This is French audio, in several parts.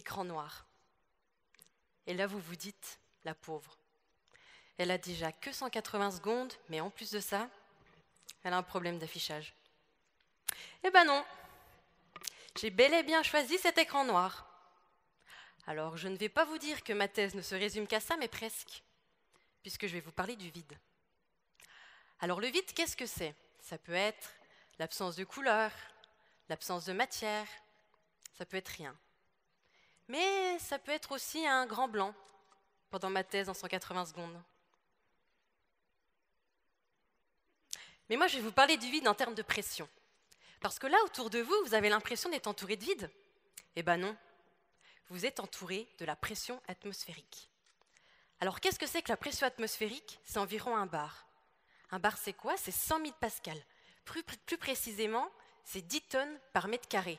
écran noir. Et là, vous vous dites, la pauvre, elle a déjà que 180 secondes, mais en plus de ça, elle a un problème d'affichage. Eh ben non, j'ai bel et bien choisi cet écran noir. Alors, je ne vais pas vous dire que ma thèse ne se résume qu'à ça, mais presque, puisque je vais vous parler du vide. Alors, le vide, qu'est-ce que c'est? Ça peut être l'absence de couleur, l'absence de matière, ça peut être rien. Mais ça peut être aussi un grand blanc, pendant ma thèse en 180 secondes. Mais moi, je vais vous parler du vide en termes de pression. Parce que là, autour de vous, vous avez l'impression d'être entouré de vide. Eh ben non, vous êtes entouré de la pression atmosphérique. Alors, qu'est-ce que c'est que la pression atmosphérique? C'est environ un bar. Un bar, c'est quoi? C'est 100 000 pascals. Plus précisément, c'est 10 tonnes par mètre carré.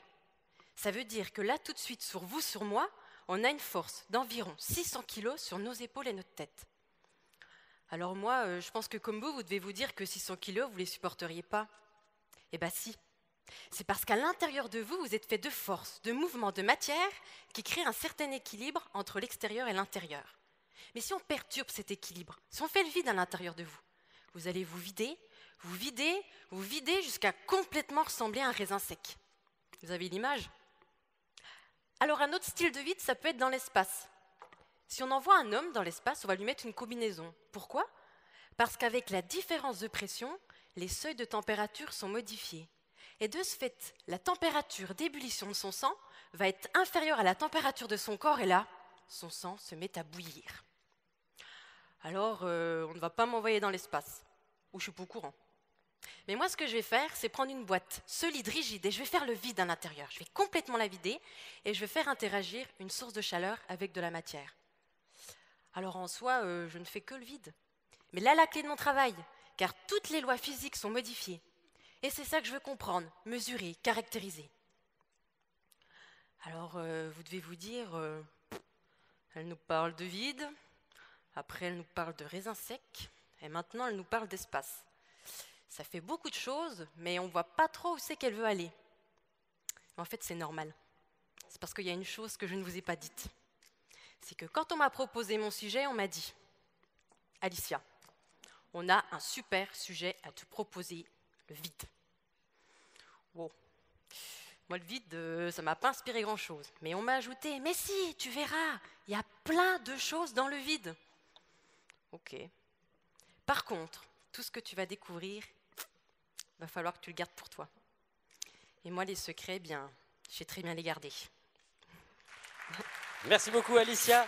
Ça veut dire que là, tout de suite, sur vous, sur moi, on a une force d'environ 600 kilos sur nos épaules et notre tête. Alors moi, je pense que comme vous devez vous dire que 600 kilos, vous ne les supporteriez pas. Eh bien si. C'est parce qu'à l'intérieur de vous, vous êtes fait de force, de mouvements, de matière qui créent un certain équilibre entre l'extérieur et l'intérieur. Mais si on perturbe cet équilibre, si on fait le vide à l'intérieur de vous, vous allez vous vider, vous vider, vous vider jusqu'à complètement ressembler à un raisin sec. Vous avez l'image? Alors un autre style de vide, ça peut être dans l'espace. Si on envoie un homme dans l'espace, on va lui mettre une combinaison. Pourquoi? Parce qu'avec la différence de pression, les seuils de température sont modifiés. Et de ce fait, la température d'ébullition de son sang va être inférieure à la température de son corps, et là, son sang se met à bouillir. Alors, on ne va pas m'envoyer dans l'espace, où je suis pas au courant. Mais moi, ce que je vais faire, c'est prendre une boîte solide, rigide, et je vais faire le vide à l'intérieur. Je vais complètement la vider, et je vais faire interagir une source de chaleur avec de la matière. Alors en soi, je ne fais que le vide. Mais là, la clé de mon travail, car toutes les lois physiques sont modifiées. Et c'est ça que je veux comprendre, mesurer, caractériser. Alors, vous devez vous dire, elle nous parle de vide, après elle nous parle de raisin sec, et maintenant elle nous parle d'espace. Ça fait beaucoup de choses, mais on ne voit pas trop où c'est qu'elle veut aller. En fait, c'est normal. C'est parce qu'il y a une chose que je ne vous ai pas dite. C'est que quand on m'a proposé mon sujet, on m'a dit « Alicia, on a un super sujet à te proposer, le vide. » Wow. Moi, le vide, ça ne m'a pas inspiré grand-chose. Mais on m'a ajouté « Mais si, tu verras, il y a plein de choses dans le vide. » Ok. Par contre, tout ce que tu vas découvrir, il va falloir que tu le gardes pour toi. Et moi, les secrets, bien, je sais très bien les garder. Merci beaucoup, Alicia.